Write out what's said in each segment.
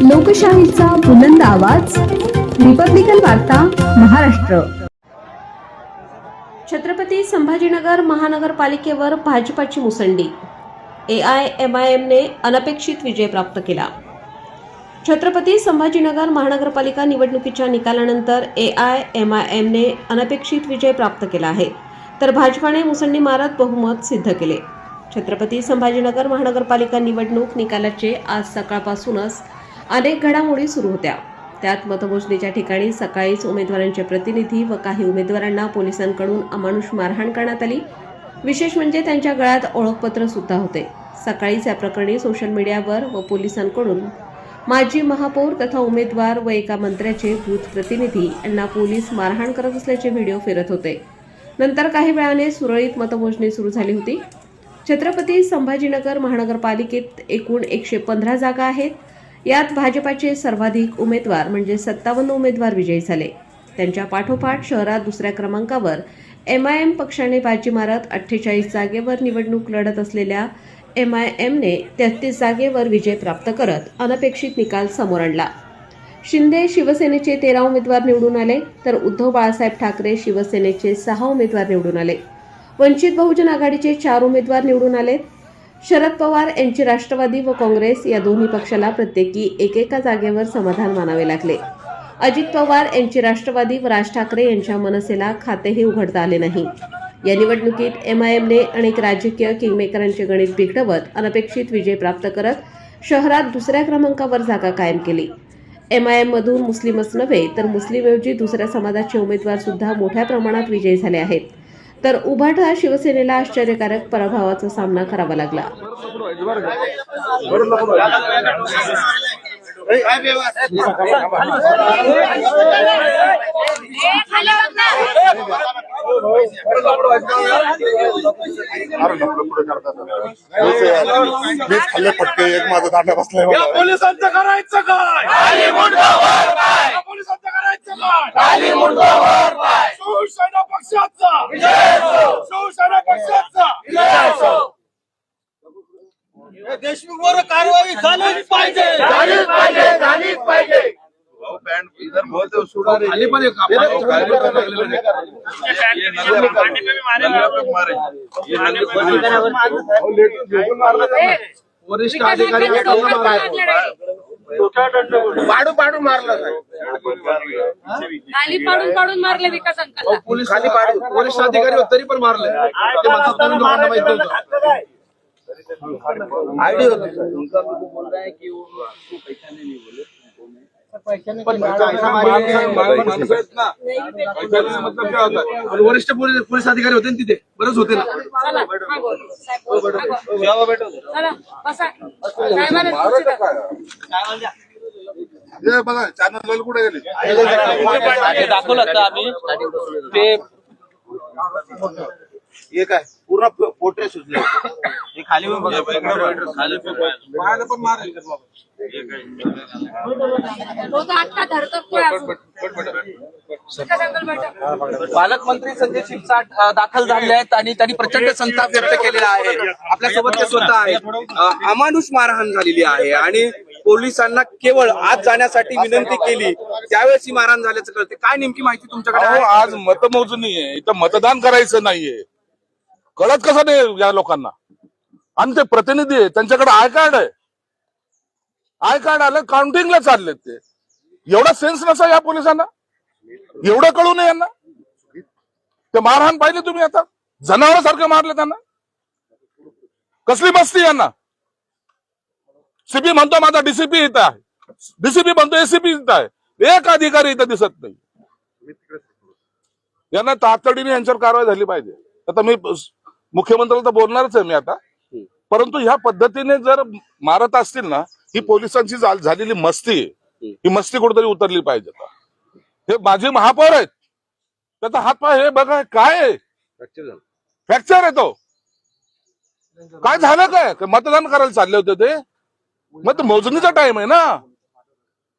लोकशाहीचा बुलंद आवाज, रिपब्लिकन वार्ता, महाराष्ट्र। छत्रपती संभाजीनगर महानगरपालिकेवर भाजपाची मुसंडी। AIMIMने अनपेक्षित विजय प्राप्त केला। छत्रपती संभाजीनगर महानगरपालिका निवडणुकीच्या निकालानंतर AIMIMने अनपेक्षित विजय प्राप्त केला आहे, तर भाजपाने मुसंडी मारत बहुमत सिद्ध केले। छत्रपती संभाजीनगर महानगरपालिका निवडणूक निकालाचे आज सकाळपासूनच अनेक घडामोडी सुरू होत्या। त्यात मतमोजणीच्या ठिकाणी सकाळीच उमेदवारांचे प्रतिनिधी व काही उमेदवारांना पोलिसांकडून अमानुष मारहाण करण्यात आली। विशेष म्हणजे त्यांच्या गळ्यात ओळखपत्र सुद्धा होते। सकाळीच या प्रकरणी सोशल मीडियावर व पोलिसांकडून माजी महापौर तथा उमेदवार व एका मंत्र्याचे बूथ प्रतिनिधी यांना पोलीस मारहाण करत असल्याचे व्हिडिओ फिरत होते। नंतर काही वेळाने सुरळीत मतमोजणी सुरू झाली होती। छत्रपती संभाजीनगर महानगरपालिकेत एकूण 115 जागा आहेत। यात भाजपाचे सर्वाधिक उमेदवार म्हणजे 57 उमेदवार विजयी झाले। त्यांच्या पाठोपाठ शहरात दुसऱ्या क्रमांकावर MIM पक्षाने बाजी मारत 48 जागेवर निवडणूक लढत असलेल्या MIMने 33 जागेवर विजय प्राप्त करत अनपेक्षित निकाल समोर आणला। शिंदे शिवसेनेचे 13 उमेदवार निवडून आले, तर उद्धव बाळासाहेब ठाकरे शिवसेनेचे 6 उमेदवार निवडून आले। वंचित बहुजन आघाडीचे 4 उमेदवार निवडून आलेत। शरद पवार यांची राष्ट्रवादी व काँग्रेस या दोन्ही पक्षाला प्रत्येकी एकेका जागेवर समाधान मानावे लागले। अजित पवार यांची राष्ट्रवादी व राज ठाकरे यांच्या मनसेला खातेही उघडता आले नाही। या निवडणुकीत MIMने अनेक राजकीय किंगमेकरांचे गणित बिघडवत अनपेक्षित विजय प्राप्त करत शहरात दुसऱ्या क्रमांकावर जागा कायम केली। MIM मधून मुस्लिमच नव्हे तर मुस्लिमऐवजी दुसऱ्या समाजाचे उमेदवार सुद्धा मोठ्या प्रमाणात विजयी झाले आहेत, तर उभाटा शिवसेनेला आश्चर्यकारक पराभवाचा सामना करावा लागला। पोलिसांचं करायचं काय? पोलिसांचं करायचं काय? शिवसेना पक्षाचा शिवसेना पक्षाचा देशमुखवर कारवाई झालीच पाहिजे, झालीच पाहिजे। वरिष्ठ अधिकारी पाडू मारलं, खाली पाडून मारले विकास अंकलला। पोलीस खाली वरिष्ठ अधिकारी होते तरी पण मारले। ते म्हणतात तुम्ही लोकांना माहित नव्हतं। आयडी बोल रहा है कि वो पैसा नहीं बोले मतलब क्या होता है? वरिष्ठ पोलीस अधिकारी होते तिथे बरंच होते ना। बघा चॅनल कुठे गेले दाखवलं आता आम्ही ते हे काय पूर्ण पोटरे सुचले खाली पण मारेल पालकमंत्री संजय शिरसाट दाखल झाले आहेत आणि त्यांनी प्रचंड संताप व्यक्त केलेला आहे। आपल्यासोबत ते स्वतः आहेत। अमानुष मारहाण झालेली आहे आणि पोलिसांना केवळ आत जाण्यासाठी विनंती केली, त्यावेळेस ही मारहाण झाल्याचं कळते। काय नेमकी माहिती तुमच्याकडे आहे? आज मतमोजणी आहे, इथं मतदान करायचं नाहीये, कळत कसं नाही या लोकांना? आणि ते प्रतिनिधी आहे, त्यांच्याकडे आय कार्ड आहे, आय कार्ड आलं काउंटिंगला चाललेत ते। एवढा सेन्स नसा या पोलिसांना? एवढं कळू नये यांना? ते मारहाण पाहिली तुम्ही आता? जनावरांसारखे मारले त्यांना। कसली बसती यांना? CP म्हणतो माझा DCP इथं आहे, DCP म्हणतो ACP इथं आहे, एक अधिकारी इथं दिसत नाही। यांना तातडीने यांच्यावर कारवाई झाली पाहिजे। आता मी मुख्यमंत्र्याला तर बोलणारच आहे मी आता, परंतु ह्या पद्धतीने जर मारत असतील ना, ही पोलिसांची झालेली मस्ती, ही मस्ती कुठेतरी उतरली पाहिजे। हे माझे महापौर आहेत, त्याचा हातपाय हे बघा काय फ्रॅक्चर आहे, तो काय झालं काय? मतदान करायला चालले होते ते, मग मोजणीचा टाइम आहे ना।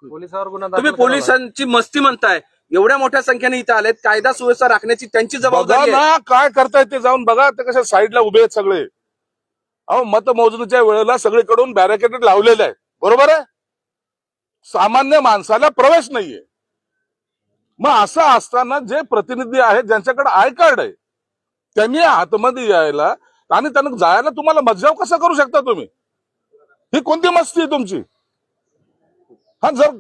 तुम्ही पोलिसांची मस्ती म्हणताय, एवढ्या मोठ्या संख्येने इथं आलेत, कायदा सुव्यवस्था राखण्याची त्यांची जबाबदारी आहे। काय करतायत ते जाऊन बघा, ते कशा साईडला उभे आहेत सगळे। मतमोजणीच्या वेळेला सगळीकडून बॅरिकेड लावलेले आहे, बरोबर आहे? सामान्य माणसाला प्रवेश नाहीये. मग असं असताना जे प्रतिनिधी आहेत ज्यांच्याकडे आय कार्ड आहे त्यांनी आतमध्ये यायला आणि त्यांना जायला तुम्हाला मज्जाव कसा करू शकता तुम्ही? ही कोणती मस्ती आहे तुमची? हा जर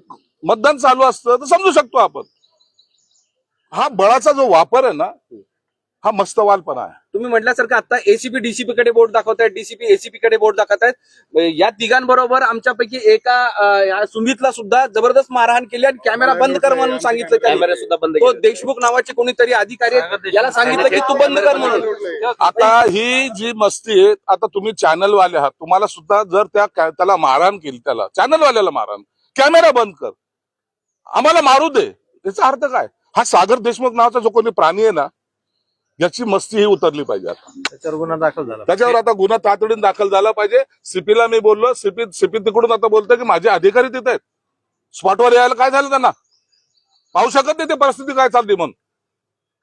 मतदान चालू असतं तर समजू शकतो आपण. हा बळाचा जो वापर आहे ना हा मस्तवालपणा आहे. तुम्ही म्हटल्यासारखं आता एसीपी डीसीपी कडे बोट दाखवतायत, डीसीपी एसीपी कडे बोट दाखवतायत. या तिघांबरोबर आमच्यापैकी एका सुमितला सुद्धा जबरदस्त मारहाण केली आणि कॅमेरा बंद कर म्हणून सांगितलं. कॅमेरा सुद्धा बंद केला. तो देशमुख नावाचे कोणीतरी अधिकारी आहेत, याला सांगितलं की तू बंद कर म्हणून. आता ही जी मस्ती आहे, आता तुम्ही चॅनलवाले आहात, तुम्हाला सुद्धा जर त्याला मारहाण केली, त्याला चॅनलवाल्याला मारहाण, कॅमेरा बंद कर, आम्हाला मारू दे, याचा अर्थ काय? हा सागर देशमुख नावाचा जो कोणी प्राणी आहे ना याची मस्ती ही उतरली पाहिजे. आता त्याच्यावर गुन्हा दाखल झाला. त्याच्यावर आता गुन्हा तातडीने दाखल झाला पाहिजे. सीपीला मी बोललो, सीपी तिकडून आता बोलतोय की माझे अधिकारी तिथे आहेत, स्पॉटवर यायला काय झालं त्यांना पाहू शकत नाही ते परिस्थिती काय चालली म्हणून.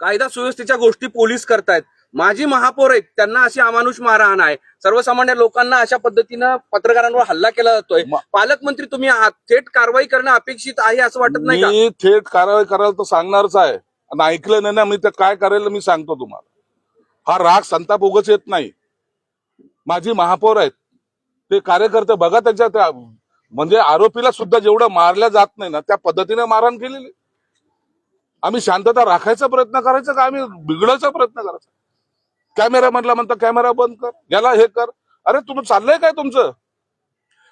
कायदा सुव्यवस्थेच्या गोष्टी पोलीस करतायत. माजी महापौर आहेत, त्यांना अशी अमानुष मारहाण आहे. सर्वसामान्य लोकांना अशा पद्धतीनं पत्रकारांवर हल्ला केला जातोय. पालकमंत्री तुम्ही आहात, थेट कारवाई करणं अपेक्षित आहे असं वाटत नाही का? मी थेट कारवाई करायला तर सांगणारच आहे. आणि ऐकलं नाही ना मी तर काय करेल मी सांगतो तुम्हाला. हा राग संताप उगाच येत नाही. माझी महापौर आहेत, ते कार्यकर्ते बघा त्याच्या म्हणजे आरोपीला सुद्धा जेवढं मारल्या जात नाही ना त्या पद्धतीने मारहाण केलेली. आम्ही शांतता राखायचा प्रयत्न करायचा का आम्ही बिघडायचा प्रयत्न करायचा? कॅमेरा मधला म्हणता कॅमेरा बंद कर, याला हे कर. अरे तुम्ही चाललंय काय तुमचं?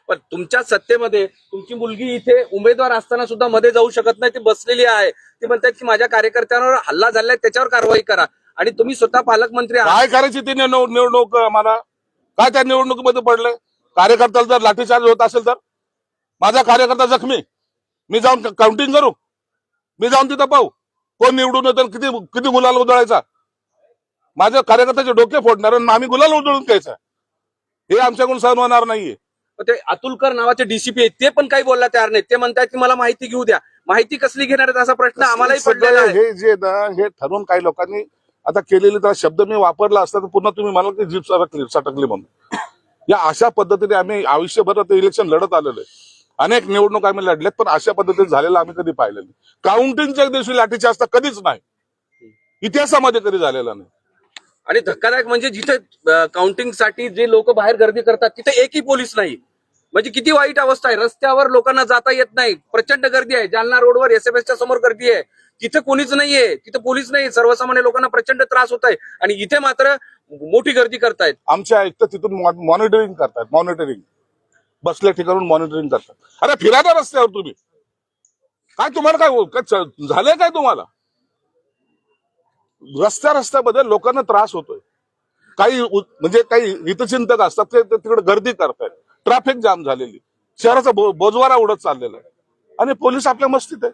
पण तुमच्या सत्तेमध्ये तुमची मुलगी इथे उमेदवार असताना सुद्धा मध्ये जाऊ शकत नाही, ती बसलेली आहे. ती म्हणतात की माझ्या कार्यकर्त्यांवर हल्ला झालाय, त्याच्यावर कारवाई करा. आणि तुम्ही स्वतः पालकमंत्री आहात. काय करायची ती निवडणूक? आम्हाला काय त्या निवडणुकीमध्ये पडलंय? कार्यकर्त्याला जर लाठीचार्ज होत असेल तर माझा कार्यकर्ता जखमी, मी जाऊन काउंटिंग करू, मी जाऊन तिथं पाहू कोण निवडून येतं, किती किती गुलाल उधळायचा. माझ्या कार्यकर्त्याचे डोके फोडणार आणि आम्ही गुलाल उधळून घ्यायचा, हे आमच्याकडून सहन होणार नाहीये. ते अतुलकर नावाचे डीसीपी आहेत, ते पण काही बोलला तयार नाही. ते म्हणतात की मला माहिती घेऊ द्या. माहिती कसली घेणार आहेत असा प्रश्न आम्हालाही पडलेला आहे. हे जे ना हे ठरवून काही लोकांनी आता केलेली, तर शब्द मी वापरला असता तर पुन्हा तुम्ही म्हणाल की जीप सटकली म्हणून. या अशा पद्धतीने आम्ही आयुष्यभर इलेक्शन लढत आलेलो आहे. अनेक निवडणूक आम्ही लढल्यात, पण अशा पद्धतीने झालेलं आम्ही कधी पाहिलेलं नाही. काउंटिंगच्या दिवशी लाठीच्या असता कधीच नाही, इतिहासामध्ये कधी झालेला नाही. आणि धक्कादायक म्हणजे जिथे काउंटिंग साठी जे लोक बाहेर गर्दी करतात तिथे एकही पोलीस नाही. म्हणजे किती वाईट अवस्था आहे. रस्त्यावर लोकांना जाता येत नाही, प्रचंड गर्दी आहे. जालना रोडवर एसएमएसच्या समोर गर्दी आहे, तिथे कोणीच नाहीये, तिथे पोलीस नाही. सर्वसामान्य लोकांना प्रचंड त्रास होत आहे आणि इथे मात्र मोठी गर्दी करतायत. आमच्या आयुक्त तिथून मॉनिटरिंग करतात, मॉनिटरिंग बसल्या ठिकाणून मॉनिटरिंग करतात. अरे फिरा ना रस्त्यावर तुम्ही, काय तुम्हाला काय झालंय काय तुम्हाला? रस्त्यामध्ये लोकांना त्रास होतोय. काही म्हणजे काही हितचिंतक असतात ते तिकडे गर्दी करतायत, ट्रॅफिक जाम झालेली, शहराचा बोजवारा उडत चाललेला आहे आणि पोलीस आपल्या मस्तीत आहे.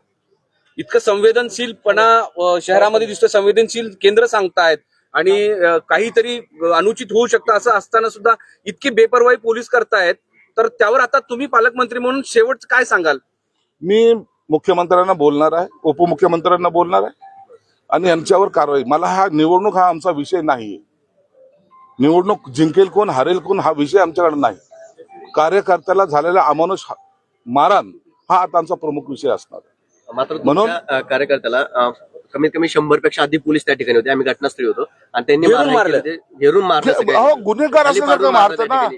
इतकं संवेदनशीलपणा शहरामध्ये दिसतोय, संवेदनशील केंद्र सांगतायत आणि काहीतरी अनुचित होऊ शकतं असं असताना सुद्धा इतकी बेपर्वाई पोलीस करतायत. तर त्यावर आता तुम्ही पालकमंत्री म्हणून शेवट काय सांगाल? मी मुख्यमंत्र्यांना बोलणार आहे, उपमुख्यमंत्र्यांना बोलणार आहे आणि यांच्यावर कारवाई. मला हा निवडणूक हा आमचा विषय नाही. निवडणूक जिंकेल कोण हारेल कोण हा विषय आमच्याकडे नाही. कार्यकर्त्याला झालेला अमानुष मारहाण हा आता आमचा प्रमुख विषय असणार. मात्र म्हणून कार्यकर्त्याला कमीत कमी 100 पेक्षा अधिक पोलीस त्या ठिकाणी होते. आम्ही घटनास्थळी होतो आणि त्यांनी घेरून मारलं. गुन्हेगार असल्यासारखं मारतं ना.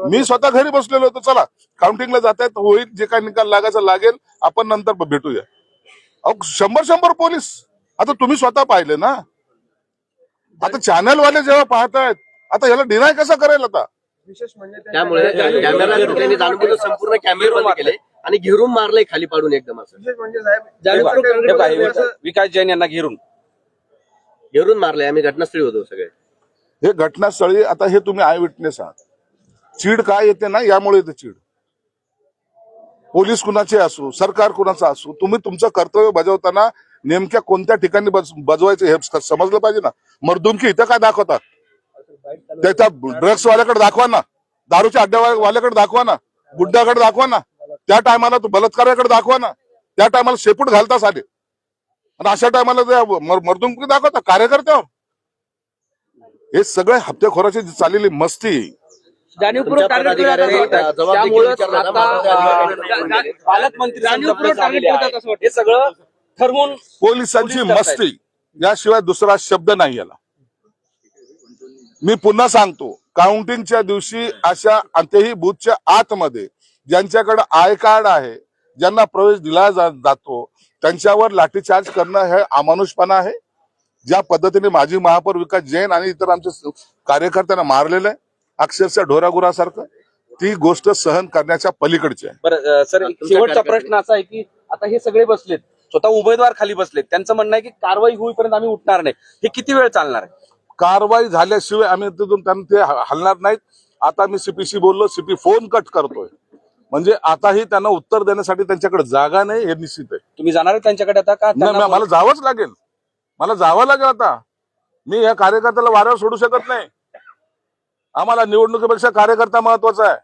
मी स्वतः घरी बसलेलो होतो, चला काउंटिंगला जातायत, होईल जे काही निकाल लागायचा लागेल, आपण नंतर भेटूया. 100 पोलीस आता तुम्ही स्वतः पाहिले ना. आता चॅनलवाले जेव्हा पाहतायत, आता याला डिनाय कसा करेल? आता विशेष म्हणजे त्यामुळे कॅमेरा जाणून संपूर्ण कॅमेरा बंद केले आणि घेरून मारलंय खाली पाडून एकदम. असं विशेष म्हणजे साहेब विकास जैन यांना घेरून मारलंय. आम्ही घटनास्थळी होतो सगळे. हे घटनास्थळी आता हे तुम्ही आय विटनेस आहात. चीड काय येते ना, यामुळे येते चीड. पोलीस कुणाचे असो, सरकार कुणाचा असो, तुम्ही तुमचं कर्तव्य बजावताना नेमक्या कोणत्या ठिकाणी बजवायचं हे समजलं पाहिजे ना. मर्दुमकी इथं काय दाखवतात? त्याच्या ड्रग्स वाल्याकडे दाखवा ना, दारूच्या अड्ड्यावाल्याकडे दाखवा ना, गुड्डाकडे दाखवा ना, त्या टायमाला बलात्काराकडे दाखवा ना, त्या टायमाला शेपूट घालताच आले आणि अशा टायमाला मर्दुमकी दाखवता कार्यकर्त्यावर. हे सगळे हप्तेखोराची चाललेली मस्ती जाणीवपूर्वक तुमच्या टार्गेट केलं पदाधिकाऱ्यांनी जातं. जबाब देखील त्यामुळेच विचारला आता पदाधिकाऱ्यांनी. पालकमंत्री जाणीवपूर्वक झालेले टार्गेट आहे. करतात असं वाटतं. हे सगळं ठरवून पोलिसांची पोलीस करतायत. मस्ती याशिवाय दुसरा शब्द नाही याला. मी पुन्हा सांगतो, काउंटिंगच्या दिवशी अशा तेही बूथच्या आतमध्ये ज्यांच्याकडे आय कार्ड आहे, ज्यांना प्रवेश दिला जातो, त्यांच्यावर लाठीचार्ज करणं हे अमानुषपणा आहे. ज्या पद्धतीने माजी महापौर विकास जैन आणि इतर आमच्या कार्यकर्त्यांना मारलेलं आहे अक्षरशः ढोरागुरासारखं, ती गोष्ट सहन करण्याच्या पलीकडची आहे. बरं सर, एक शेवटचा प्रश्न असा आहे की आता हे सगळे बसलेत, स्वतः उमेदवार खाली बसलेत, त्यांचं म्हणणं आहे की कारवाई होईपर्यंत आम्ही उठणार नाही. हे किती वेळ चालणार आहे? कारवाई झाल्याशिवाय आम्ही तिथून त्यांना ते हलणार नाहीत. आता मी सीपीशी बोललो, सीपी फोन कट करतोय, म्हणजे आताही त्यांना उत्तर देण्यासाठी त्यांच्याकडे जागा नाही हे निश्चित आहे. तुम्ही जाणार आहे त्यांच्याकडे आता का? नाही, मला जावंच लागेल, मला जावं लागेल. आता मी या कार्यकर्त्याला वाऱ्यावर सोडू शकत नाही. आम्हाला निवडणुकीपेक्षा कार्यकर्ता महत्वाचा आहे.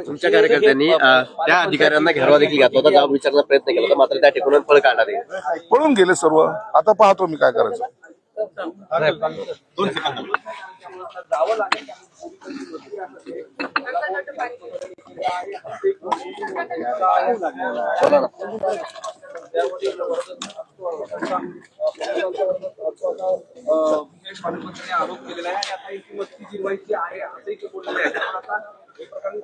तुमच्या कार्यकर्त्यांनी त्या अधिकाऱ्यांना घेरवा देखील घातला होता, जबाब विचारण्याचा प्रयत्न केला होता, मात्र त्या ठिकाणून पळ काढण्यात येईल. पळून गेले सर्व. आता पाहतो मी काय करायचं. पालकमंत्र्यांनी आरोप केलेला आहे आणि आता ही मस्ती जिरवायची आहे असंही ते बोललेलं आहे. पण आता हे प्रकरण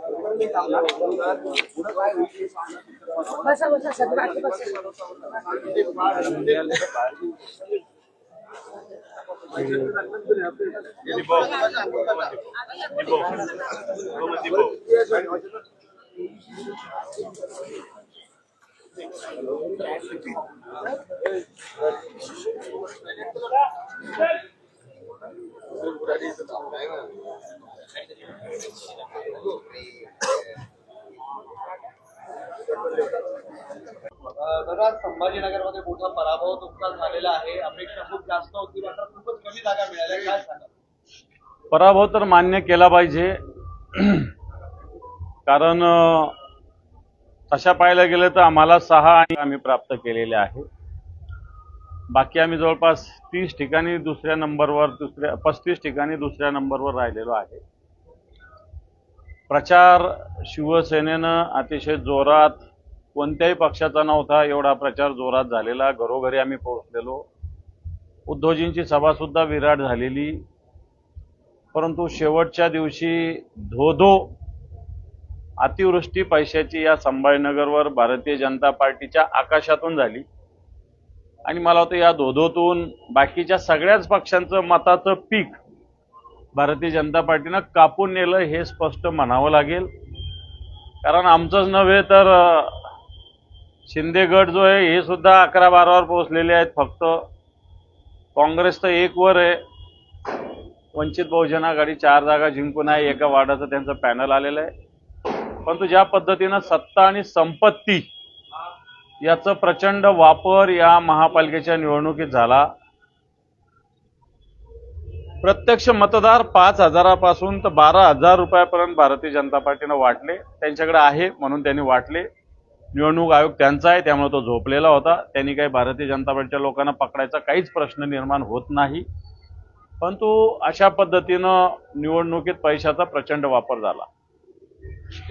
दादा, संभाजीनगरमध्ये मोठा पराभव तुमचा झालेला आहे. अपेक्षा खूप जास्त होती, मात्र खूपच कमी जागा मिळाल्या. काय सांगा? पराभव तर मान्य केला पाहिजे, कारण तशा पाहायला गेलं तर आम्हाला 6 आणि आम्ही प्राप्त केलेले आहे. बाकी आम्ही जवळपास 30 ठिकाणी दुसऱ्या नंबरवर, 35 ठिकाणी दुसऱ्या नंबरवर राहिलेलो आहे. प्रचार शिवसेनेनं अतिशय जोरात, कोणत्याही पक्षाचा नव्हता एवढा प्रचार जोरात झालेला. घरोघरी आम्ही पोहोचलेलो. उद्धवजींची सभासुद्धा विराट झालेली. परंतु शेवटच्या दिवशी धोधो अतिवृष्टी पैशाची या संभाजीनगरवर भारतीय जनता पार्टीच्या आकाशातून झाली आणि मला वाटतं या धोधोतून बाकीच्या सगळ्याच पक्षांचं मताचं पीक भारतीय जनता पार्टीनं कापून नेलं हे स्पष्ट म्हणावं लागेल. कारण आमचंच नव्हे तर शिंदे गट जो आहे हे सुद्धा 11-12वर पोहोचलेले आहेत. फक्त काँग्रेस तर 1 वर आहे. वंचित बहुजन आघाडी 4 जागा जिंकून आहे. एका वार्डाचं त्यांचं पॅनल आलेलं आहे. परंतु ज्या पद्धतीनं सत्ता आणि संपत्ती याचा प्रचंड वापर या महापालिकेच्या निवडणुकीत झाला. प्रत्यक्ष मतदार 5,000 पासून तर 12,000 रुपयापर्यंत भारतीय जनता पार्टीनं वाटले. त्यांच्याकडे आहे म्हणून त्यांनी वाटले. निवडणूक आयोग त्यांचा आहे, त्यामुळे तो झोपलेला होता. त्यांनी काही भारतीय जनता पार्टीच्या लोकांना पकडायचा काहीच प्रश्न निर्माण होत नाही. परंतु अशा पद्धतीनं निवडणुकीत पैशाचा प्रचंड वापर झाला.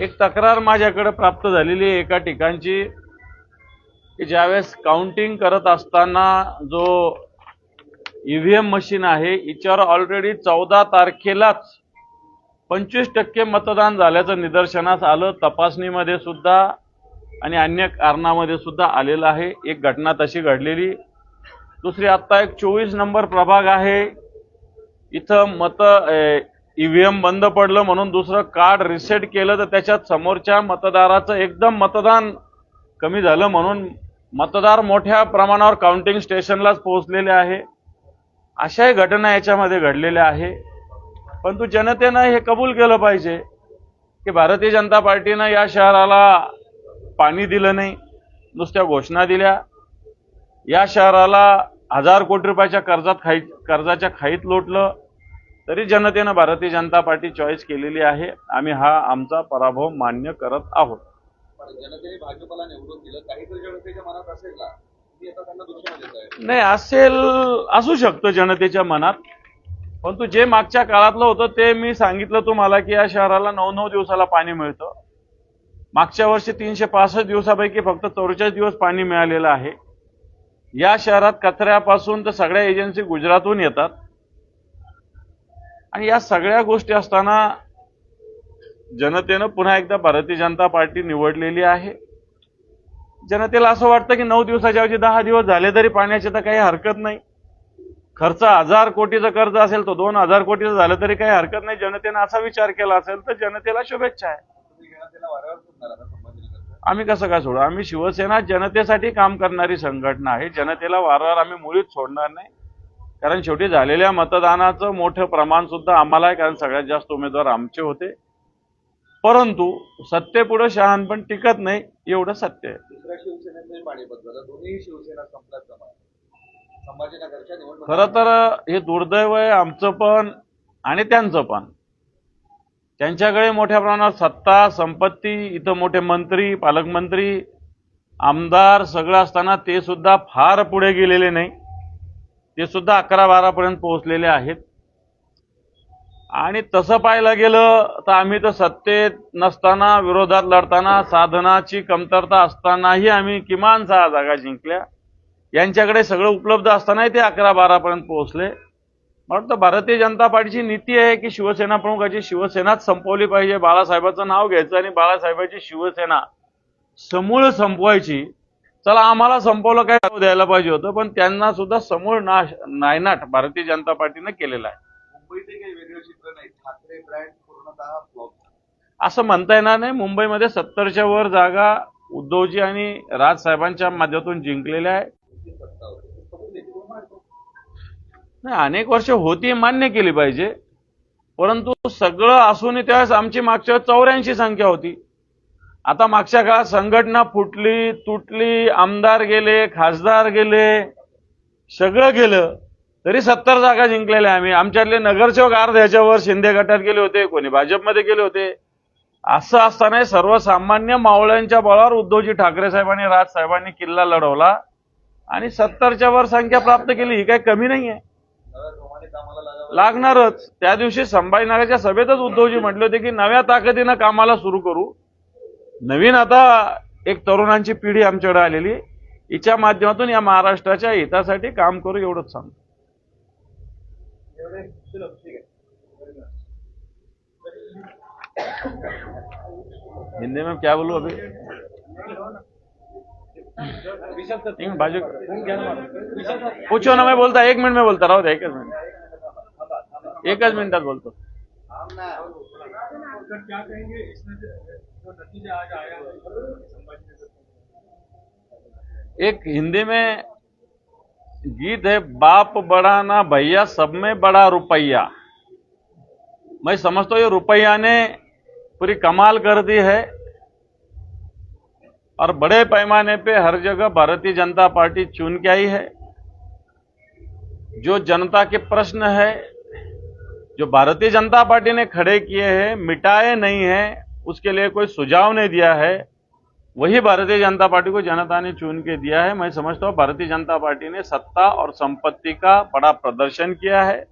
एक तक्रार माझ्याकडे प्राप्त झालेली आहे एका ठिकाणची, की ज्यावेळेस काउंटिंग करत असताना जो ईव्हीएम मशीन आहे हिच्यावर ऑलरेडी 14 तारखेलाच 25% मतदान झाल्याचं निदर्शनास आलं. तपासणीमध्ये सुद्धा आणि अन्य कारणामध्ये सुद्धा आलेलं आहे. एक घटना तशी घडलेली. दुसरी आत्ता एक 24 नंबर प्रभाग आहे, इथं ईव्हीएम बंद पडलं म्हणून दुसरं कार्ड रिसेट केलं तर त्याच्यात समोरच्या मतदाराचं एकदम मतदान कमी झालं म्हणून मतदार मोठ्या प्रमाणावर काउंटिंग स्टेशनलाच पोहोचलेले आहे. अशाही घटना याच्यामध्ये घडलेल्या आहे. परंतु जनतेनं हे कबूल केलं पाहिजे की भारतीय जनता पार्टीनं या शहराला पाणी दिलं नाही, नुसत्या घोषणा दिल्या. या शहराला 1000 कोटी रुपयाच्या कर्जाच्या खाईत लोटलं, तरी जनतेनं भारतीय जनता पार्टी चॉईस केलेली आहे. आम्ही हा आमचा पराभव मान्य करत आहोत. जनतेने भाजपला निवडून दिलं, काहीतरी जनतेच्या मनात असेल ना, की आता त्यांना दुसरं देत आहे. नाही, असू शकतं जनतेच्या मनात. परंतु जे मागच्या काळातलं होतं ते मी सांगितलं तुम्हाला की या शहराला 9 दिवसाला पाणी मिळतं. मागच्या वर्षी 365 दिवसापैकी फक्त 44 दिवस पाणी मिळालेलं आहे. या शहरात कचऱ्यापासून तर सगळ्या एजन्सी गुजरातहून येतात आणि या सगळ्या गोष्टी असताना जनतेनं पुन्हा एकदा भारतीय जनता पार्टी निवडलेली आहे. जनतेला असं वाटतं की 9 दिवसाच्या ऐवजी 10 दिवस झाले तरी पाण्याची तर काही हरकत नाही. खर्च 1000 कोटीचं कर्ज असेल तो 2000 कोटीचं झालं तरी काही हरकत नाही. जनतेनं असा विचार केला असेल तर जनतेला शुभेच्छा आहे. आम्ही कसं काय सोडू? आम्ही शिवसेना जनतेसाठी काम करणारी संघटना आहे. जनतेला वारंवार आम्ही मुळीच सोडणार नाही. कारण शेवटी झालेल्या मतदानाचं मोठं प्रमाण सुद्धा आम्हाला आहे, कारण सगळ्यात जास्त उमेदवार आमचे होते. परंतु सत्तेपुढे शहाणपण टिकत नाही, एवढं सत्य आहे. दुसऱ्या शिवसेनेचंही पाणी बदललं, दोन्ही शिवसेना संपल्यात जमा. संभाजीनगरच्या निवडणूक खरं तर हे दुर्दैव आहे आमचं पण आणि त्यांचं पण. त्यांच्याकडे मोठ्या प्रमाणात सत्ता संपत्ती, इथं मोठे मंत्री पालकमंत्री आमदार सगळं असताना ते सुद्धा फार पुढे गेलेले नाही. ते सुद्धा 11-12 पर्यंत पोहोचलेले आहेत. आणि तसं पाहायला गेलं तर आम्ही तर सत्तेत नसताना, विरोधात लढताना, साधनाची कमतरता असतानाही आम्ही किमान 6 जागा जिंकल्या. यांच्याकडे सगळं उपलब्ध असतानाही ते 11-12 पर्यंत पोहोचले. म्हणून भारतीय जनता पार्टीची नीती आहे की शिवसेना प्रमुखाची शिवसेनाच संपवली पाहिजे. बाळासाहेबांचं नाव घ्यायचं आणि बाळासाहेबांची शिवसेना समूळ संपवायची. चला, आम्हाला संपवलं काय द्यायला पाहिजे होतं, पण त्यांना सुद्धा समूळ नायनाट भारतीय जनता पार्टीनं केलेला आहे. मुंबईतही काही वेगळं चित्र नाही. ठाकरे ब्रँड पूर्णतः फ्लॉप असं म्हणता येणार नाही. मुंबईमध्ये 70च्या वर जागा उद्धवजी आणि राजसाहेबांच्या माध्यमातून जिंकलेल्या आहे. नाही, अनेक वर्ष होती, मान्य केली पाहिजे. परंतु सगळं असून त्यावेळेस आमची मागच्या 84 संख्या होती. आता मागच्या काळात संघटना फुटली, तुटली, आमदार गेले, खासदार गेले, सगळं गेलं, तरी 70 जागा जिंकलेल्या आम्ही. आमच्यातले नगरसेवक अर्ध्याच्या वर शिंदे गटात गेले होते, कोणी भाजपमध्ये गेले होते. असं असताना सर्वसामान्य मावळ्यांच्या बळावर उद्धवजी ठाकरे साहेबांनी राजसाहेबांनी किल्ला लढवला आणि 70च्या वर संख्या प्राप्त केली. ही काही कमी नाही आहे, लागणारच. त्या दिवशी संभाजीनगरच्या सभेतच उद्धवजी म्हटले होते की नव्या ताकदीनं कामाला सुरू करू. नवीन आता एक तरुणांची पिढी आमच्याकडे आलेली, हिच्या माध्यमातून या महाराष्ट्राच्या हितासाठी काम करू, एवढंच सांगतो. हिंदी में क्या बोलूं अभी? पूछो ना, मैं बोलता 1 मिनट में बोलता रहो. 1 मिनिटात बोलतो. क्या कहेंगे इसमें जो नतीजा आज आया है एक हिंदी में गीत है, बाप बड़ा ना भैया सब में बड़ा रुपया. मैं समझता हूँ ये रुपया ने पूरी कमाल कर दी है और बड़े पैमाने पे हर जगह भारतीय जनता पार्टी चुन के आई है. जो जनता के प्रश्न है, जो भारतीय जनता पार्टी ने खड़े किए हैं, मिटाए नहीं हैं, उसके लिए कोई सुझाव नहीं दिया है, वही भारतीय जनता पार्टी को जनता ने चुन के दिया है. मैं समझता हूँ भारतीय जनता पार्टी ने सत्ता और संपत्ति का बड़ा प्रदर्शन किया है,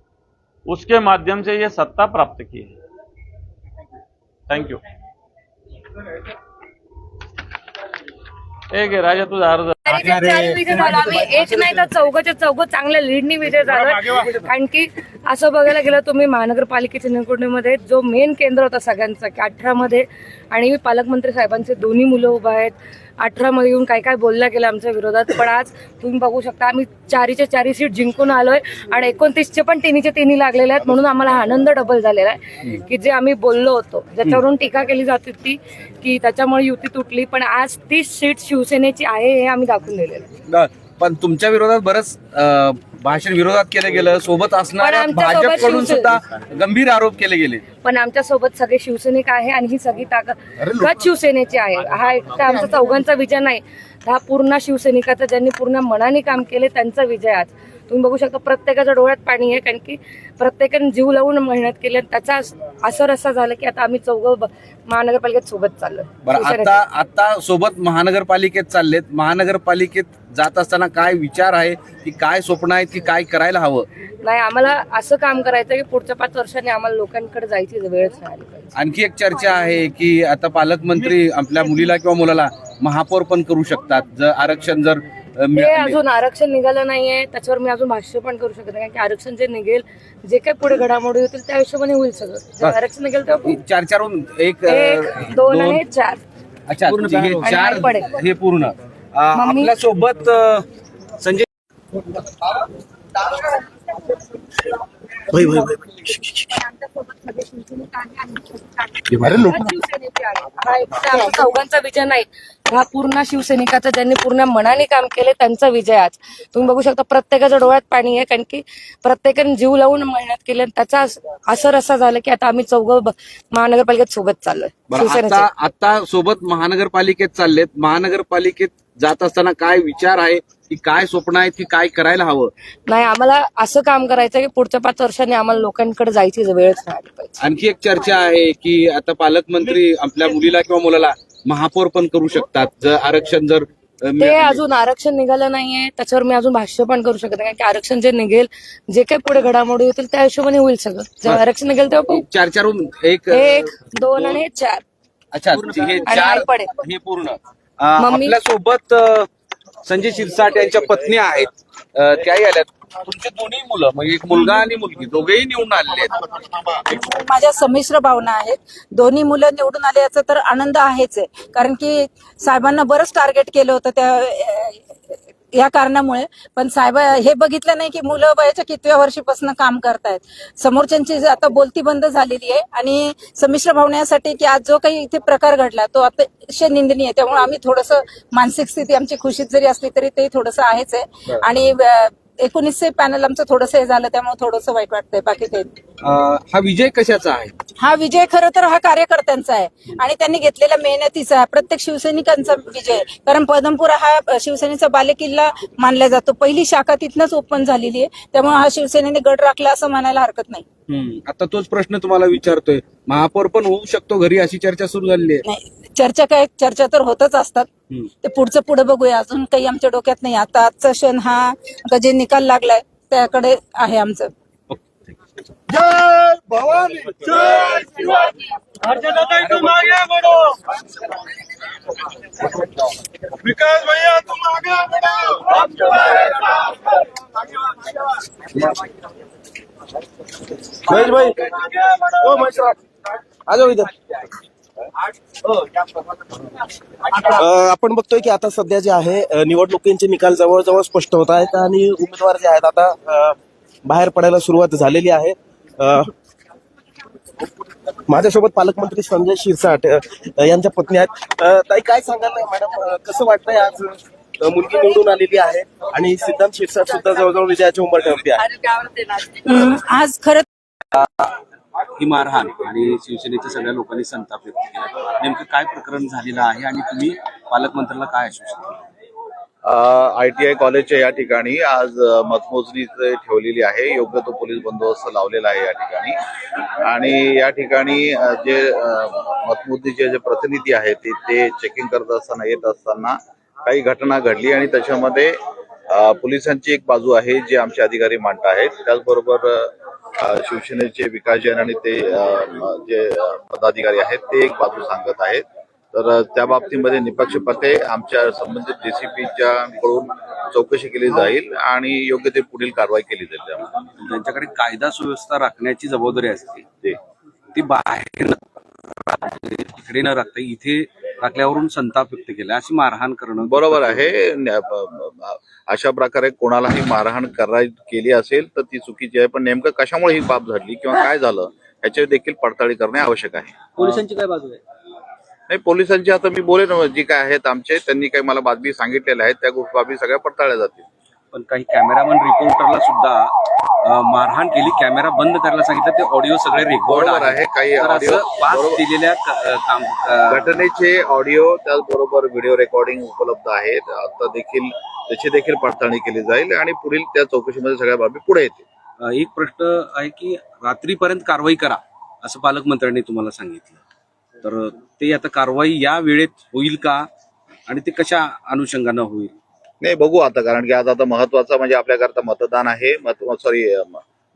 उसके माध्यम से ये सत्ता प्राप्त की है. Thank you. एक आहे राजा, तुझा अर्ज. चारी विजय झाला. आम्ही एक नाही तर चौघाच्या चौघ चांगल्या लीडनी विजय झाला. कारण की असं बघायला गेलं तुम्ही महानगरपालिकेच्या निवडणुकीमध्ये जो मेन केंद्र होता सगळ्यांचा की 18 मध्ये, आणि पालकमंत्री साहेबांचे दोन्ही मुलं उभा आहेत, 18 मध्ये येऊन काय काय बोलल्या गेलं आमच्या विरोधात. पण आज तुम्ही बघू शकता आम्ही 4च्या 4 सीट जिंकून आलोय आणि 29चे पण 3च्या 3 लागलेले आहेत. म्हणून आम्हाला आनंद डबल झालेला आहे की जे आम्ही बोललो होतो, ज्याच्यावरून टीका केली जात होती की त्याच्यामुळे युती तुटली, पण आज 30 सीट शिवसेनेची आहे हे आम्ही दाखवून दिलेलं आहे. पण तुमच्या विरोधात बरंच भाषण विरोधात केलं गेलं, सोबत असणाऱ्या पण आमच्या सोबत भाजपकडून सुद्धा गंभीर आरोप केले गेले. पण आमच्या सोबत सगळे शिवसैनिक आहे आणि ही सगळी ताकद शिवसेनेची आहे. हा एकटा आमचा चौघांचा विजय नाही, हा पूर्ण शिवसैनिकाचा ज्यांनी पूर्ण मनाने काम केले त्यांचा विजय आज. तुम्ही बघू शकता प्रत्येकाच्या डोळ्यात पाणी आहे, कारण की प्रत्येकाने जीव लावून मेहनत केली आणि त्याचा असर असा झाला की आता आम्ही चौघं महानगरपालिकेत सोबत चाललोय. बरं, आता सोबत महानगरपालिकेत चाललेत. महानगरपालिकेत जात असताना काय विचार आहे की काय स्वप्न आहेत की काय करायला हवं? नाही, आम्हाला असं काम करायचं की पुढच्या 5 वर्षांनी आम्हाला लोकांकडे जायची वेळच नाही आली पाहिजे. आणखी एक चर्चा आहे की आता पालकमंत्री आपल्या मुलीला किंवा मुलाला महापौर पण करू शकतात जर आरक्षण जर ते अजून आरक्षण निघालं नाहीये, त्याच्यावर मी अजून भाष्य पण करू शकत नाही, कारण की आरक्षण जे निघेल, जे काही पुढे घडामोडी होतील त्या हिशोबाने होईल सगळं. जेव्हा आरक्षण निघेल तेव्हा 4 1, 2 आणि 4. अच्छा, हे 4 पडेल. हे पूर्ण आपल्या सोबत संजय चौघांचा विजय नाही, हा पूर्ण शिवसैनिकाचा ज्यांनी पूर्ण मनाने काम केले त्यांचा विजय आज. तुम्ही बघू शकता प्रत्येकाच्या डोळ्यात पाणी आहे, कारण की प्रत्येकाने जीव लावून मेहनत केली आणि त्याचा असर असा झाला की आता आम्ही चौघं महानगरपालिकेत सोबत चाललोय. आता सोबत महानगरपालिकेत चाललेत. महानगरपालिकेत जात असताना काय विचार आहे की काय स्वप्न आहेत की काय करायला हवं? नाही, आम्हाला असं काम करायचं की पुढच्या 5 वर्षांनी आम्हाला लोकांकडे जायची वेळच नाही आली पाहिजे. आणखी एक चर्चा आहे की आता पालकमंत्री आपल्या मुलीला किंवा मुलाला महापौर पण करू शकतात जर आरक्षण जर ते अजून आरक्षण निघालं नाहीये, त्याच्यावर मी अजून भाष्य पण करू शकत नाही, कारण की आरक्षण जे निघेल, जे काही पुढे घडामोडी होतील त्या हिशोबाने होईल सगळं. जेव्हा आरक्षण निघेल तेव्हा 1, 2 आणि 4. अच्छा, हे 4 हे पूर्ण. मम्मी आपल्या सोबत संजय शिरसाट यांच्या पत्नी आहेत, त्याही आल्यात. तुमचे दोन्ही मुलं म्हणजे एक मुलगा आणि मुलगी दोघेही निवडून आलेले आहेत. माझ्या संमिश्र भावना आहेत. दोन्ही मुलं निवडून आले याचा तर आनंद आहेच आहे, कारण की साहेबांना बरंच टार्गेट केलं होतं त्या या कारणामुळे. पण साहेब हे बघितलं नाही की मुलं वयाच्या कितव्या वर्षीपासून काम करतायत. समोरच्यांची आता बोलती बंद झालेली आहे आणि संमिश्र भावनेसाठी की आज जो काही इथे प्रकार घडला तो अतिशय निंदनीय आहे. त्यामुळे आम्ही थोडंसं मानसिक स्थिती आमची खुशीत जरी असली तरी ते थोडंसं आहेच आहे. आणि 1900 पॅनल आमचं थोडंसं हे झालं त्यामुळे थोडंसं वाईट वाटतंय. बाकी ते हा विजय कशाचा आहे? हा विजय खरं तर हा कार्यकर्त्यांचा आहे आणि त्यांनी घेतलेल्या मेहनतीचा आहे, प्रत्येक शिवसैनिकांचा विजय आहे. कारण पदमपुरा हा शिवसेनेचा बालेकिल्ला मानला जातो, पहिली शाखा तिथनच ओपन झालेली आहे. त्यामुळे हा शिवसेनेने गड राखला असं म्हणायला हरकत नाही. आता तोच प्रश्न तुम्हाला विचारतोय, महापौर पण होऊ शकतो घरी अशी चर्चा सुरू झाली आहे. नाही, चर्चा तर होतच असतात. ते पुढचं पुढे बघूया, अजून काही आमच्या डोक्यात नाही. आता आजचा क्षण हा आता जे निकाल लागलाय त्याकडे आहे आमचं. जय भवानी, जय शिवाजी. विकास भैया तुम आगे बढ़ो. महेश भाई, ओ महेश आ जाओ इधर. आपण बघतोय की आता सध्या जे आहे निवडणुकींचे निकाल जवळजवळ स्पष्ट होत आहेत आणि उमेदवार जे आहेत आता बाहेर पडायला सुरुवात झालेली आहे. माझ्यासोबत पालकमंत्री संजय शिरसाट यांच्या पत्नी आहेत. ताई, काय सांगाल मॅडम, कसं वाटतंय आज मुलगी निवडून आलेली आहे आणि सिद्धांत शिरसाट सुद्धा जवळजवळ विजयाच्या उंबरठ्यावरती आहे. आज खरं ही मारहाण आणि शिवसेनेच्या सगळ्या लोकांनी संताप व्यक्त केला. नेमकं काय प्रकरण झालेलं आहे आणि तुम्ही पालकमंत्र्यांना काय आश्वासन दिलं? ITI कॉलेजच्या या ठिकाणी आज मतमोजणी ठेवलेली आहे. योग्य तो पोलीस बंदोबस्त लावलेला आहे या ठिकाणी. आणि या ठिकाणी जे मतमोजणीचे जे प्रतिनिधी आहेत ते चेकिंग करत असताना येत असताना काही घटना घडली आणि त्याच्यामध्ये पोलिसांची एक बाजू आहे जी आमचे अधिकारी मांडत आहेत. त्याचबरोबर शिवसेनेचे विकास जैन आणि ते जे पदाधिकारी आहेत ते एक बाजू सांगत आहेत. तर त्या बाबतीमध्ये निपक्षपाती आमच्या संबंधित DCPच्या कडून चौकशी केली जाईल आणि योग्य ते पुढील कारवाई केली जाईल. ज्यांच्याकडे कायदा सुव्यवस्था राखण्याची जबाबदारी असते ती बाहेर इकडे न राखता इथे राखल्यावरून संताप व्यक्त केला, अशी मारहाण करणं बरोबर आहे. अशा प्रकारे कोणालाही मारहाण केली असेल तर ती चुकीची आहे. पण नेमकं कशामुळे ही बाब घडली किंवा काय झालं याची देखील पडताळणी करणे आवश्यक आहे. पोलिसांची काय बाजू आहे? नाही, पोलिसांची आता मी बोलेन जी काय आहेत आमचे, त्यांनी काही मला बातमी सांगितलेल्या आहेत त्या बाबी सगळ्या पडताळल्या जातील. पण काही कॅमेरामन रिपोर्टरला सुद्धा मारहाण केली, कॅमेरा बंद करायला सांगितलं, ते ऑडिओ सगळे रेकॉर्ड बरोबर आहे. काही तर audio- असं पास बरोबर. दिलेल्या घटनेचे ऑडिओ त्याचबरोबर व्हिडिओ रेकॉर्डिंग उपलब्ध आहेत. आता देखील त्याची देखील पडताळणी केली जाईल आणि पुढील त्या चौकशीमध्ये सगळ्या बाबी पुढे येतील. एक प्रश्न आहे की रात्रीपर्यंत कारवाई करा असं पालकमंत्र्यांनी तुम्हाला सांगितलं, तर ते आता कारवाई या वेळेत होईल का आणि ते कशा अनुषंगानं होईल? नाही, बघू आता, कारण की आता महत्वाचं म्हणजे आपल्याकरता मतदान आहे,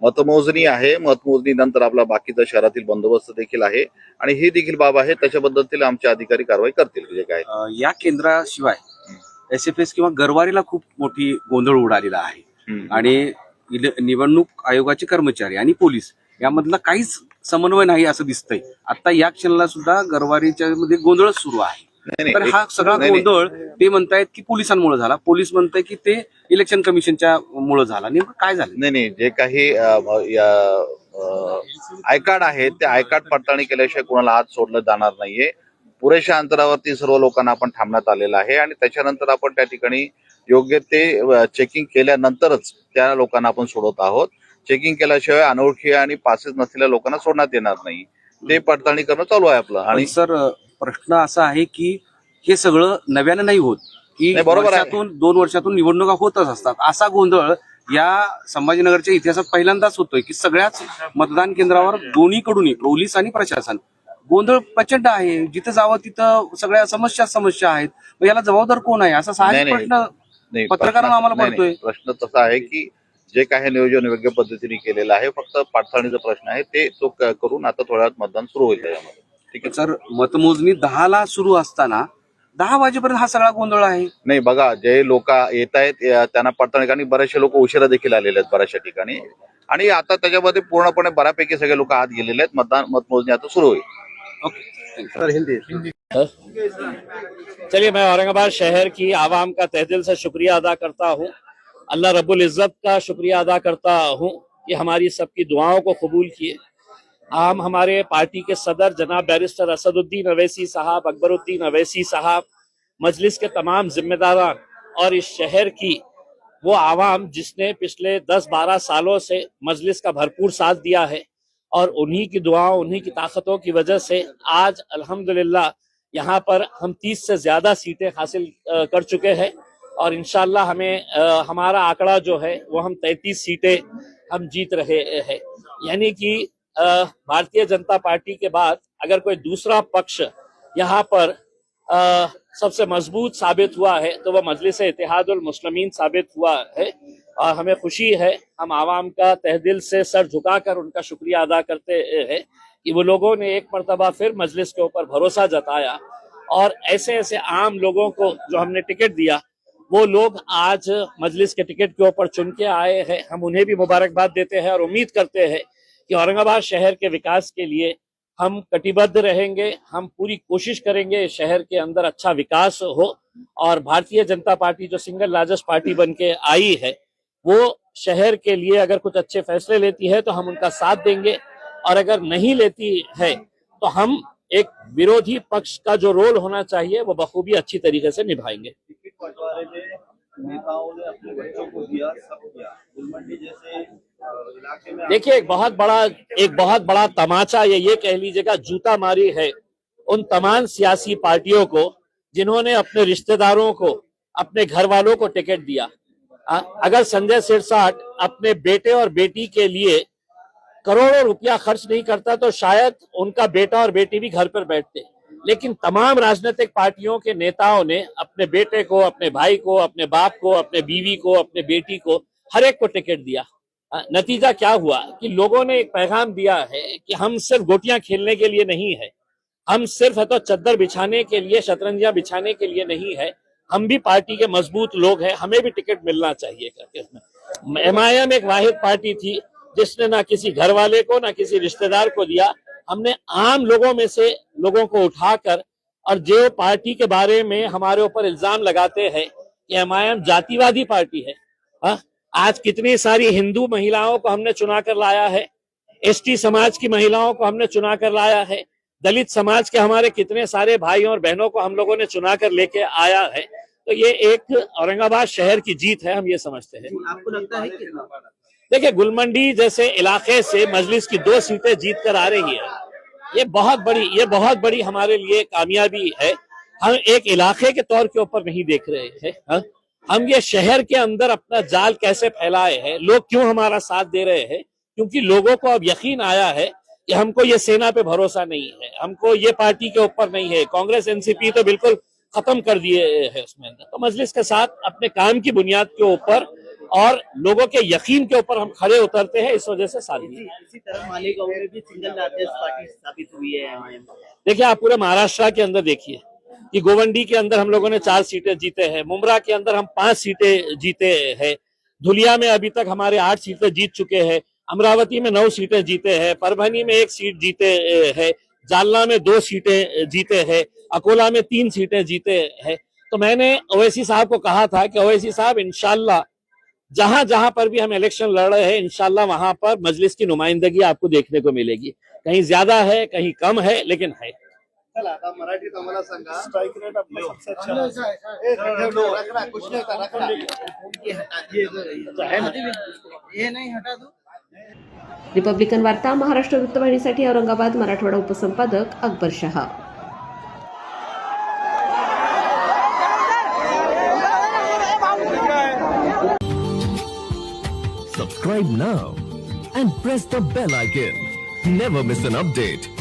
मतमोजणी आहे. मतमोजणी नंतर आपला बाकीचा शहरातील बंदोबस्त देखील आहे आणि ही देखील बाब आहे, त्याच्याबद्दल आमचे अधिकारी कारवाई करतील. जे काय या केंद्राशिवाय SFS किंवा गरवारीला खूप मोठी गोंधळ उडालेला आहे आणि निवडणूक आयोगाचे कर्मचारी आणि पोलीस यामधला काहीच समन्वय नाही असं दिसतंय. आता या क्षणाला सुद्धा गरवारीच्या मध्ये गोंधळच सुरू आहे. तर हा सगळा गोंधळ ते म्हणतायत की पोलिसांमुळे झाला, पोलीस म्हणताय की ते इलेक्शन कमिशनच्या मुळे झाला. नेमकं काय झालं? नाही, जे काही आय कार्ड आहेत ते आय कार्ड पडताळणी केल्याशिवाय कोणाला आत सोडलं जाणार नाहीये. पुरेशा अंतरावरती सर्व लोकांना आपण थांबण्यात आलेलं आहे आणि त्याच्यानंतर आपण त्या ठिकाणी योग्य ते चेकिंग केल्यानंतरच त्या लोकांना आपण सोडत आहोत. चेकिंग केल्याशिवाय अनोळखी आणि पासेस नसलेल्या लोकांना सोडण्यात येणार नाही. ते पडताळणी करणं चालू आहे आपलं. आणि सर, प्रश्न असा आहे की हे सगळं नव्यानं नाही होत, की बरोबर आहे. वर्षातून 2 वर्षातून निवडणुका होतच असतात. असा गोंधळ या संभाजीनगरच्या इतिहासात पहिल्यांदाच होतोय की सगळ्याच मतदान केंद्रावर दोन्हीकडूनही पोलीस आणि प्रशासन गोंधळ प्रचंड आहे. जिथं जावं तिथं सगळ्या समस्या आहेत. मग याला जबाबदार कोण आहे असा साहजिक प्रश्न पत्रकारांना आम्हाला पडतोय. प्रश्न तसा आहे की जे काही नियोजन योग्य पद्धतीने केलेलं आहे, फक्त पडताळणीचा प्रश्न आहे, ते तो करून आता थोड्या वेळात मतदान सुरू होईल त्याच्यामध्ये. ठीक आहे सर, मतमोजणी 10ला सुरू असताना 10 वाजेपर्यंत हा सगळा गोंधळ आहे. नाही, बघा, जे लोक येत आहेत त्यांना पडताळणी, आणि बरेचसे लोक उशिरा देखील आलेले आहेत बऱ्याचशा ठिकाणी, आणि आता त्याच्यामध्ये पूर्णपणे बऱ्यापैकी सगळे लोक आत गेलेले आहेत. मतमोजणी आता सुरू होईल. चलिए, मैं औरंगाबाद शहर की आवाम का तहे दिल से शुक्रिया अदा करता हूँ। अल्लाह रब्बुल इज्जत का शुक्रिया अदा करता हूँ कि हमारी सबकी दुआओं को कबूल किए। हम हमारे पार्टी के सदर जनाब बैरिस्टर असदुद्दीन अवैसी साहब, अकबरुद्दीन अवैसी साहब, मजलिस के तमाम जिम्मेदारान और इस शहर की वो आवाम जिसने पिछले 10-12 सालों से मजलिस का भरपूर साथ दिया है, और उन्हीं की दुआओं, उन्हीं की ताकतों की वजह से आज अल्हम्दुलिल्लाह यहाँ पर हम 30 से ज्यादा सीटें हासिल कर चुके हैं, और इंशाल्लाह हमें हमारा आंकड़ा जो है वो हम 33 सीटें हम जीत रहे हैं। यानी कि भारतीय जनता पार्टी के बाद अगर कोई दूसरा पक्ष यहाँ पर सबसे मजबूत साबित हुआ है तो वह मजलिस इत्तेहादुल मुस्लिमीन साबित हुआ है, और हमें खुशी है। हम आवाम का तहे दिल से सर झुकाकर उनका शुक्रिया अदा करते हैं कि वो लोगों ने एक मर्तबा फिर मजलिस के ऊपर भरोसा जताया, और ऐसे ऐसे आम लोगों को जो हमने टिकट दिया वो लोग आज मजलिस के टिकट के ऊपर चुन के आए हैं। हम उन्हें भी मुबारकबाद देते हैं और उम्मीद करते हैं कि औरंगाबाद शहर के विकास के लिए हम कटिबद्ध रहेंगे। हम पूरी कोशिश करेंगे शहर के अंदर अच्छा विकास हो, और भारतीय जनता पार्टी जो सिंगल लार्जेस्ट पार्टी बन के आई है वो शहर के लिए अगर कुछ अच्छे फैसले लेती है तो हम उनका साथ देंगे, और अगर नहीं लेती है तो हम एक विरोधी पक्ष का जो रोल होना चाहिए वो बखूबी अच्छी तरीके से निभाएंगे। देखिए, एक बहुत बड़ा तमाचा ये कह लीजिएगा जूता मारी है उन तमाम सियासी पार्टियों को जिन्होंने अपने रिश्तेदारों को, अपने घर वालों को टिकट दिया। अगर संजय सिरसाट अपने बेटे और बेटी के लिए करोड़ों रुपया खर्च नहीं करता तो शायद उनका बेटा और बेटी भी घर पर बैठते, लेकिन तमाम राजनीतिक पार्टियों के नेताओं ने अपने बेटे को, अपने भाई को, अपने बाप को, अपने बीवी को, अपने बेटी को, हर एक को टिकट दिया। नतीजा क्या हुआ कि लोगों ने एक पैगाम दिया है कि हम सिर्फ गोटियां खेलने के लिए नहीं है, हम सिर्फ है तो चद्दर बिछाने के लिए, शतरंजियां बिछाने के लिए नहीं है, हम भी पार्टी के मजबूत लोग हैं, हमें भी टिकट मिलना चाहिए करके। MIM एक वाहिद पार्टी थी जिसने ना किसी घर वाले को ना किसी रिश्तेदार को दिया। हमने आम लोगों में से लोगों को उठाकर, और जो पार्टी के बारे में हमारे ऊपर इल्जाम लगाते हैं कि MIM जातिवादी पार्टी है, आज कितनी सारी हिंदू महिलाओं को हमने चुना कर लाया है, ST समाज की महिलाओं को हमने चुना कर लाया है, दलित समाज के हमारे कितने सारे भाइयों और बहनों को हम लोगों ने चुना कर लेके आया है। तो ये एक औरंगाबाद शहर की जीत है, हम ये समझते हैं। आपको लगता है कि देखिए, गुलमंडी जैसे इलाके से मजलिस की 2 सीटें जीत कर आ रही है, ये बहुत बड़ी हमारे लिए कामयाबी है। हम एक इलाके के तौर के ऊपर नहीं देख रहे हैं, हाँ? हम ये शहर के अंदर अपना जाल कैसे फैलाए हैं, लोग क्यों हमारा साथ दे रहे हैं, क्योंकि लोगों को अब यकीन आया है कि हमको ये सेना पे भरोसा नहीं है, हमको ये पार्टी के ऊपर नहीं है। कांग्रेस एनसीपी तो बिल्कुल खत्म कर दिए है उसमें अंदर। तो मजलिस के साथ अपने काम की बुनियाद के ऊपर और लोगों के यकीन के ऊपर हम खड़े उतरते हैं, इस वजह से साथ दिए। इसी तरह मालेगांव में भी सिंगल लार्जेस्ट पार्टी साबित हुई है MIM। देखिए, आप पूरे महाराष्ट्र के अंदर देखिए कि गोवंडी के अंदर हम लोगों ने 4 सीटें जीते हैं, मुमरा के अंदर हम 5 सीटें जीते हैं, धुलिया में अभी तक हमारे 8 सीटें जीत चुके हैं, अमरावती में 9 सीटें जीते हैं, परभनी में 1 सीट जीते हैं, जालना में 2 सीटें जीते हैं, अकोला में 3 सीटें जीते हैं। तो मैंने ओवैसी साहब को कहा था कि ओवैसी साहब, इंशाल्लाह जहां जहां पर भी हम इलेक्शन लड़ रहे हैं, इंशाल्लाह वहां पर मजलिस की नुमाइंदगी आपको देखने को मिलेगी। कहीं ज्यादा है, कहीं कम है, लेकिन है। चला आता मराठीत आम्हाला सांगा स्ट्राइक रेट आपला सबसे अच्छा है। कुछ नहीं होता, रखना। ये नहीं हटा दो। रिपब्लिकन वार्ता Maharashtra वृत्तवाहिनीसाठी Aurangabad Marathwada उपसंपादक Akbar Shah. Subscribe now and press the bell icon. Never miss an update.